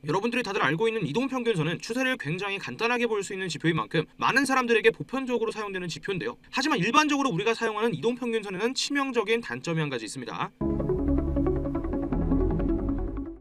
여러분들이 다들 알고 있는 이동평균선은 추세를 굉장히 간단하게 볼 수 있는 지표인 만큼 많은 사람들에게 보편적으로 사용되는 지표인데요. 하지만 일반적으로 우리가 사용하는 이동평균선에는 치명적인 단점이 한 가지 있습니다.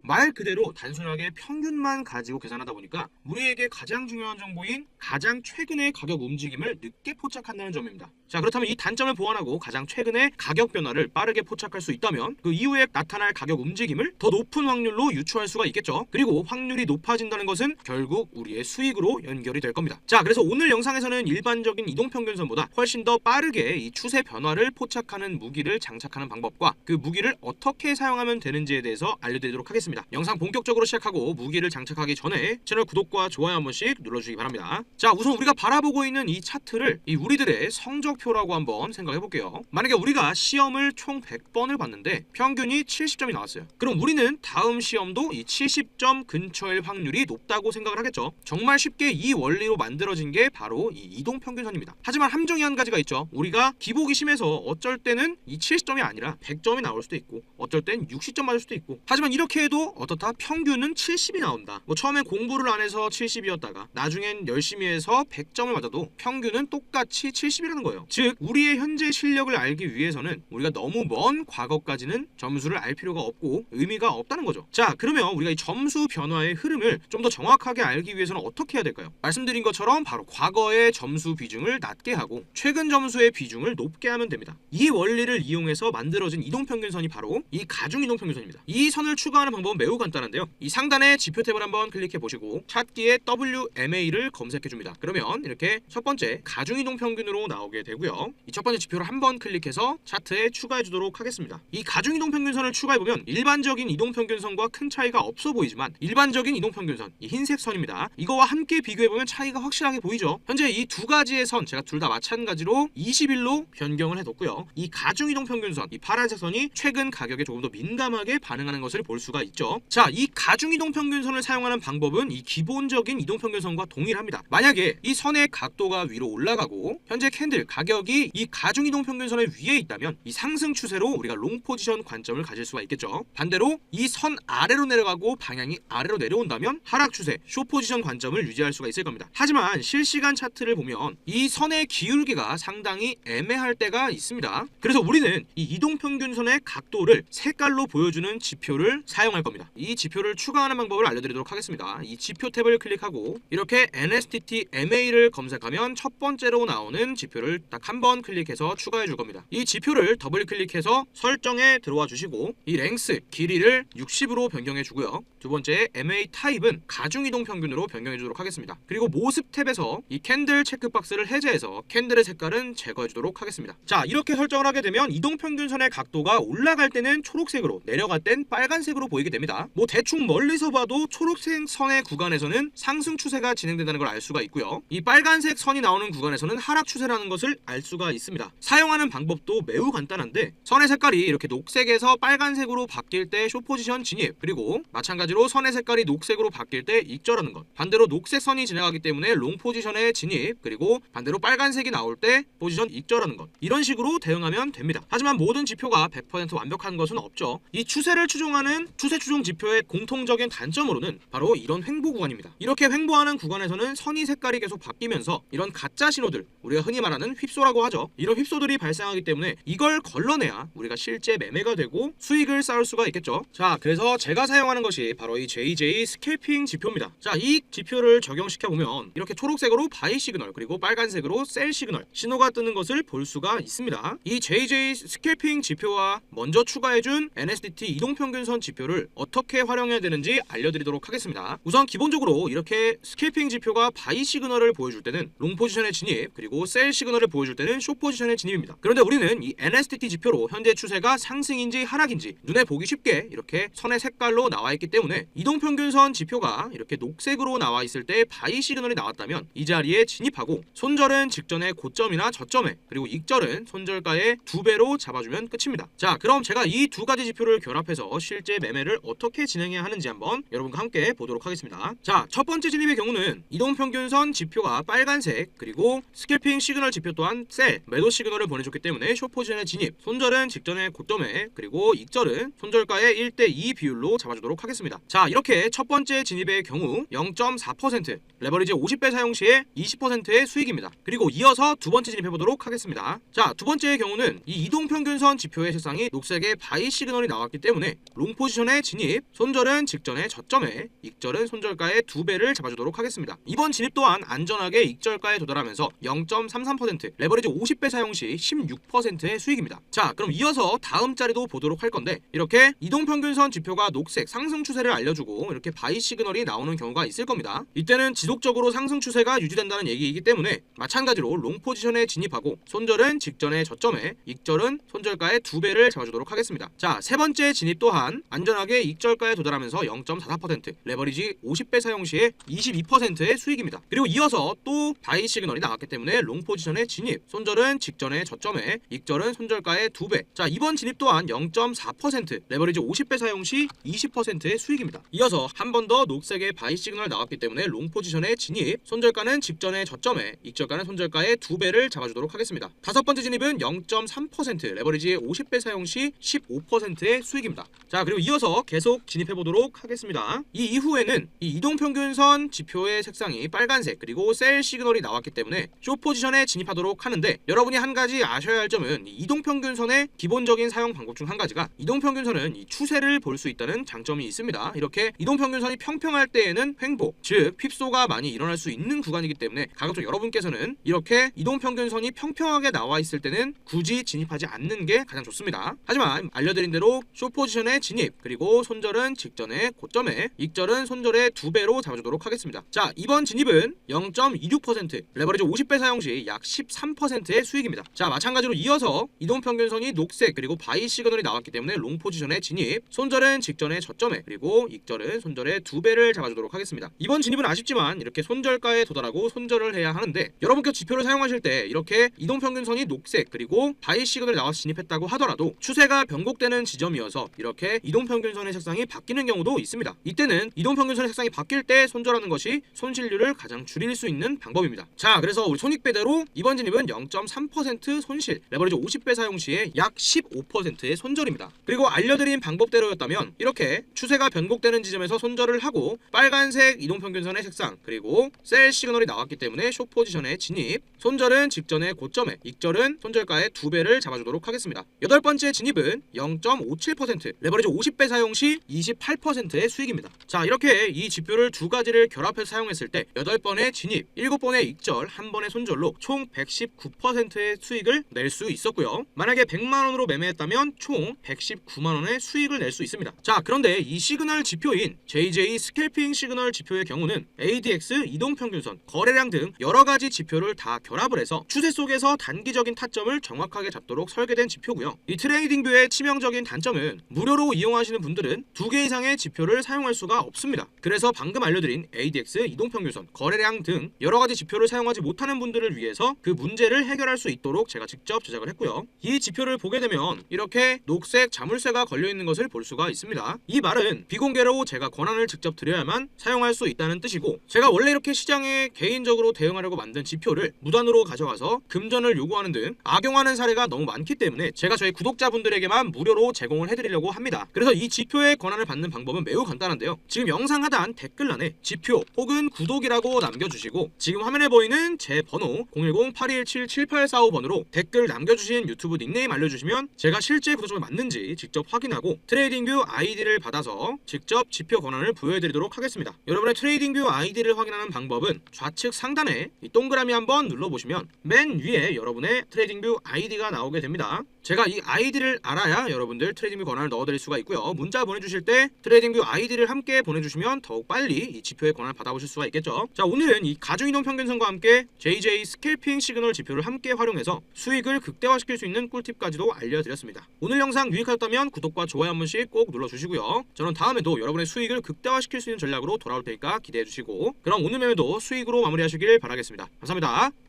말 그대로 단순하게 평균만 가지고 계산하다 보니까 우리에게 가장 중요한 정보인 가장 최근의 가격 움직임을 늦게 포착한다는 점입니다. 자, 그렇다면 이 단점을 보완하고 가장 최근의 가격 변화를 빠르게 포착할 수 있다면 그 이후에 나타날 가격 움직임을 더 높은 확률로 유추할 수가 있겠죠. 그리고 확률이 높아진다는 것은 결국 우리의 수익으로 연결이 될 겁니다. 자, 그래서 오늘 영상에서는 일반적인 이동평균선보다 훨씬 더 빠르게 이 추세 변화를 포착하는 무기를 장착하는 방법과 그 무기를 어떻게 사용하면 되는지에 대해서 알려드리도록 하겠습니다. 영상 본격적으로 시작하고 무기를 장착하기 전에 채널 구독과 좋아요 한 번씩 눌러주시기 바랍니다. 자, 우선 우리가 바라보고 있는 이 차트를 이 우리들의 성적표라고 한번 생각해 볼게요. 만약에 우리가 시험을 총 100번을 봤는데 평균이 70점이 나왔어요. 그럼 우리는 다음 시험도 이 70점 근처일 확률이 높다고 생각을 하겠죠. 정말 쉽게 이 원리로 만들어진 게 바로 이 이동평균선입니다. 하지만 함정이 한 가지가 있죠. 우리가 기복이 심해서 어쩔 때는 이 70점이 아니라 100점이 나올 수도 있고 어쩔 땐 60점 맞을 수도 있고, 하지만 이렇게 해도 어떻다 평균은 70이 나온다. 뭐 처음엔 공부를 안 해서 70이었다가 나중엔 열심히 해서 100점을 맞아도 평균은 똑같이 70이라는 거예요. 즉 우리의 현재 실력을 알기 위해서는 우리가 너무 먼 과거까지는 점수를 알 필요가 없고 의미가 없다는 거죠. 자, 그러면 우리가 이 점수 변화의 흐름을 좀 더 정확하게 알기 위해서는 어떻게 해야 될까요? 말씀드린 것처럼 바로 과거의 점수 비중을 낮게 하고 최근 점수의 비중을 높게 하면 됩니다. 이 원리를 이용해서 만들어진 이동평균선이 바로 이 가중이동평균선입니다. 이 선을 추가하는 방법은 매우 간단한데요. 이 상단의 지표 탭을 한번 클릭해 보시고 찾기에 WMA를 검색해 줍니다. 그러면 이렇게 첫 번째 가중이동평균으로 나오게 되고요. 이 첫 번째 지표를 한번 클릭해서 차트에 추가해 주도록 하겠습니다. 이 가중이동평균선을 추가해 보면 일반적인 이동평균선과 큰 차이가 없어 보이지만 일반적인 이동평균선, 이 흰색 선입니다. 이거와 함께 비교해 보면 차이가 확실하게 보이죠. 현재 이 두 가지의 선 제가 둘 다 마찬가지로 21로 변경을 해뒀고요. 이 가중이동평균선, 이 파란색 선이 최근 가격에 조금 더 민감하게 반응하는 것을 볼 수가 있죠. 자, 이 가중이동평균선을 사용하는 방법은 이 기본적인 이동평균선과 동일합니다. 만약에 이 선의 각도가 위로 올라가고 현재 캔들 가격이 이 가중이동평균선의 위에 있다면 이 상승 추세로 우리가 롱 포지션 관점을 가질 수가 있겠죠. 반대로 이 선 아래로 내려가고 방향이 아래로 내려온다면 하락 추세, 숏 포지션 관점을 유지할 수가 있을 겁니다. 하지만 실시간 차트를 보면 이 선의 기울기가 상당히 애매할 때가 있습니다. 그래서 우리는 이 이동평균선의 각도를 색깔로 보여주는 지표를 사용할 겁니다. 이 지표를 추가하는 방법을 알려드리도록 하겠습니다. 이 지표 탭을 클릭하고 이렇게 NSTT MA를 검색하면 첫 번째로 나오는 지표를 딱 한 번 클릭해서 추가해 줄 겁니다. 이 지표를 더블 클릭해서 설정에 들어와 주시고 이 랭스 길이를 60으로 변경해 주고요. 두 번째 MA 타입은 가중이동평균으로 변경해 주도록 하겠습니다. 그리고 모습 탭에서 이 캔들 체크박스를 해제해서 캔들의 색깔은 제거해 주도록 하겠습니다. 자, 이렇게 설정을 하게 되면 이동평균선의 각도가 올라갈 때는 초록색으로, 내려갈 땐 빨간색으로 보이게 됩니다. 뭐 대충 멀리서 봐도 초록색 선의 구간에서는 상승 추세가 진행된다는 걸 알 수가 있고요. 이 빨간색 선이 나오는 구간에서는 하락 추세라는 것을 알 수가 있습니다. 사용하는 방법도 매우 간단한데 선의 색깔이 이렇게 녹색에서 빨간색으로 바뀔 때 숏 포지션 진입, 그리고 마찬가지로 선의 색깔이 녹색으로 바뀔 때 익절하는 것, 반대로 녹색 선이 지나가기 때문에 롱 포지션에 진입, 그리고 반대로 빨간색이 나올 때 포지션 익절하는 것, 이런 식으로 대응하면 됩니다. 하지만 모든 지표가 100% 완벽한 것은 없죠. 이 추세를 추종하는 추세 추종 지표의 공통적인 단점으로는 바로 이런 횡보 구간입니다. 이렇게 횡보하는 구간에서는 선이 색깔이 계속 바뀌면서 이런 가짜 신호들, 우리가 흔히 말하는 휩소라고 하죠. 이런 휩소들이 발생하기 때문에 이걸 걸러내야 우리가 실제 매매가 되고 수익을 쌓을 수가 있겠죠. 자, 그래서 제가 사용하는 것이 바로 이 JJ 스캘핑 지표입니다. 자, 이 지표를 적용시켜 보면 이렇게 초록색으로 바이 시그널, 그리고 빨간색으로 셀 시그널 신호가 뜨는 것을 볼 수가 있습니다. 이 JJ 스캘핑 지표와 먼저 추가해준 NSDT 이동평균선 지표를 어떻게 활용해야 되는지 알려드리도록 하겠습니다. 우선 기본적으로 이렇게 스캘핑 지표가 바이 시그널을 보여줄 때는 롱 포지션의 진입, 그리고 셀 시그널을 보여줄 때는 숏 포지션의 진입입니다. 그런데 우리는 이 NSDT 지표로 현재 추세가 상승인지 하락인지 눈에 보기 쉽게 이렇게 선의 색깔로 나와 있기 때문에 이동평균선 지표가 이렇게 녹색으로 나와 있을 때 바이 시그널이 나왔다면 이 자리에 진입하고 손절은 직전의 고점이나 저점에, 그리고 익절은 손절가의 2배로 잡아주면 끝입니다. 자, 그럼 제가 이 두 가지 지표를 결합해서 실제 매매를 어떻게 진행해야 하는지 한번 여러분과 함께 보도록 하겠습니다. 자, 첫 번째 진입의 경우는 이동평균선 지표가 빨간색, 그리고 스캘핑 시그널 지표 또한 셀, 매도 시그널을 보내줬기 때문에 숏포지션의 진입, 손절은 직전의 고점에, 그리고 익절은 손절가의 1대2 비율로 잡아주도록 하겠습니다. 자, 이렇게 첫 번째 진입의 경우 0.4%, 레버리지 50배 사용 시에 20%의 수익입니다. 그리고 이어서 두 번째 진입해보도록 하겠습니다. 자, 두 번째의 경우는 이 이동평균선 지표의 색상이 녹색의 바이 시그널이 나왔기 때문에 롱 포지션의 진입, 손절은 직전의 저점에, 익절은 손절가의 2배를 잡아주도록 하겠습니다. 이번 진입 또한 안전하게 익절가에 도달하면서 0.33%, 레버리지 50배 사용 시 16%의 수익입니다. 자, 그럼 이어서 다음 자리도 보도록 할 건데, 이렇게 이동평균선 지표가 녹색 상승 추세를 알려주고 이렇게 바이 시그널이 나오는 경우가 있을 겁니다. 이때는 지속적으로 상승 추세가 유지된다는 얘기이기 때문에 마찬가지로 롱 포지션에 진입하고 손절은 직전의 저점에, 익절은 손절가의 2배를 잡아주도록 하겠습니다. 자, 세 번째 진입 또한 안전하게 익절가에 도달하면서 0.44%, 레버리지 50배 사용 시에 22%의 수익입니다. 그리고 이어서 또 바이 시그널이 나왔기 때문에 롱 포지션의 진입, 손절은 직전의 저점에, 익절은 손절가의 2배. 자, 이번 진입 또한 0.4%, 레버리지 50배 사용 시 20%의 수익입니다. 이어서 한 번 더 녹색의 바이 시그널 나왔기 때문에 롱 포지션의 진입, 손절가는 직전의 저점에, 익절가는 손절가의 2배를 잡아주도록 하겠습니다. 다섯 번째 진입은 0.3%, 레버리지 50배 사용 시 15%의 수익입니다. 자, 그리고 이어서 계속 진입해보도록 하겠습니다. 이 이후에는 이 이동평균선 지표의 색상이 빨간색, 그리고 셀 시그널이 나왔기 때문에 숏 포지션에 진입하도록 하는데, 여러분이 한 가지 아셔야 할 점은 이 이동평균선의 기본적인 사용 방법 중 한 가지가, 이동평균선은 이 추세를 볼 수 있다는 장점이 있습니다. 이렇게 이동평균선이 평평할 때에는 횡보, 즉 휩소가 많이 일어날 수 있는 구간이기 때문에 가급적 여러분께서는 이렇게 이동평균선이 평평하게 나와 있을 때는 굳이 진입하지 않는 게 가장 좋습니다. 하지만 알려드린 대로 숏 포지션의 진입, 그리고 손절은 직전의 고점에, 익절은 손절의 2배로 잡아주도록 하겠습니다. 자, 이번 진입은 0.26%, 레버리지 50배 사용 시 약 13%의 수익입니다. 자, 마찬가지로 이어서 이동평균선이 녹색, 그리고 바이 시그널이 나왔기 때문에 롱 포지션의 진입, 손절은 직전의 저점에, 그리고 익절은 손절의 2배를 잡아주도록 하겠습니다. 이번 진입은 아쉽지만 이렇게 손절가에 도달하고 손절을 해야 하는데, 여러분께서 지표를 사용하실 때 이렇게 이동평균선이 녹색, 그리고 바이 시그널이 나와서 진입했다고 하더라도 추세가 변곡되는 지점이어서 이렇게 이동평균선의 색상이 바뀌는 경우도 있습니다. 이때는 이동평균선의 색상이 바뀔 때 손절하는 것이 손실률을 가장 줄일 수 있는 방법입니다. 자, 그래서 우리 손익배대로 이번 진입은 0.3% 손실, 레버리지 50배 사용 시에 약 15%의 손절입니다. 그리고 알려드린 방법대로였다면 이렇게 추세가 변곡되는 지점에서 손절을 하고 빨간색 이동평균선의 색상, 그리고 셀 시그널이 나왔기 때문에 숏 포지션에 진입, 손절은 직전의 고점에, 익절은 손절가의 2배를 잡아주도록 하겠습니다. 여덟 번째 진입은 0.57%, 레버리지 50배 사용 시 28%의 수익입니다. 자, 이렇게 이 지표를 두 가지를 결합해서 사용했을 때 8번의 진입, 7번의 익절, 1번의 손절로 총 119%의 수익을 낼 수 있었고요. 만약에 100만원으로 매매했다면 총 119만원의 수익을 낼 수 있습니다. 자, 그런데 이 시그널 지표인 JJ 스캘핑 시그널 지표의 경우는 ADX, 이동평균선, 거래량 등 여러가지 지표를 다 결합을 해서 추세 속에서 단기적인 타점을 정확하게 잡도록 설계된 지표고요. 이 트레이딩뷰의 치명적인 단점은 무료로 이용하시는 분들은 2개 이상의 지표를 사용할 수가 없습니다. 그래서 방금 알려드린 ADX, 이동평균선, 거래량 등 여러가지 지표를 사용하지 못하는 분들을 위해서 그 문제를 해결할 수 있도록 제가 직접 제작을 했고요. 이 지표를 보게 되면 이렇게 녹색 자물쇠가 걸려있는 것을 볼 수가 있습니다. 이 말은 비공개로 제가 권한을 직접 드려야만 사용할 수 있다는 뜻이고, 제가 원래 이렇게 시장에 개인적으로 대응하려고 만든 지표를 무단으로 가져가서 금전을 요구하는 등 악용하는 사례가 너무 많기 때문에 제가 저희 구독자분들에게만 무료로 제공을 해드리려고 합니다. 그래서 이 지표의 권한을 받는 방법은 매우 간단한데요. 지금 영상 하단 댓글란에 지표 혹은 구독이라고 남겨주시고, 지금 화면에 보이는 제 번호 010-8217-7845번으로 댓글 남겨주신 유튜브 닉네임 알려주시면 제가 실제 구독자가 맞는지 직접 확인하고 트레이딩뷰 아이디를 받아서 직접 지표 권한을 부여해드리도록 하겠습니다. 여러분의 트레이딩뷰 아이디를 확인하는 방법은 좌측 상단에 이 동그라미 한번 눌러보시면 맨 위에 여러분의 트레이딩뷰 아이디가 나오게 됩니다. 제가 이 아이디를 알아야 여러분들 트레이딩뷰 권한을 넣어드릴 수가 있고요. 문자 보내주실 때 트레이딩뷰 아이디를 함께 보내주시면 더욱 빨리 이 지표의 권한을 받아보실 수가 있겠죠. 자, 오늘은 이 가중이동 평균선과 함께 JJ 스캘핑 시그널 지표를 함께 활용해서 수익을 극대화시킬 수 있는 꿀팁까지도 알려드렸습니다. 오늘 영상 유익하셨다면 구독과 좋아요 한 번씩 꼭 눌러주시고요. 저는 다음에도 여러분의 수익을 극대화시킬 수 있는 전략으로 돌아올 테니까 기대해주시고, 그럼 오늘 매매도 수익으로 마무리하시길 바라겠습니다. 감사합니다.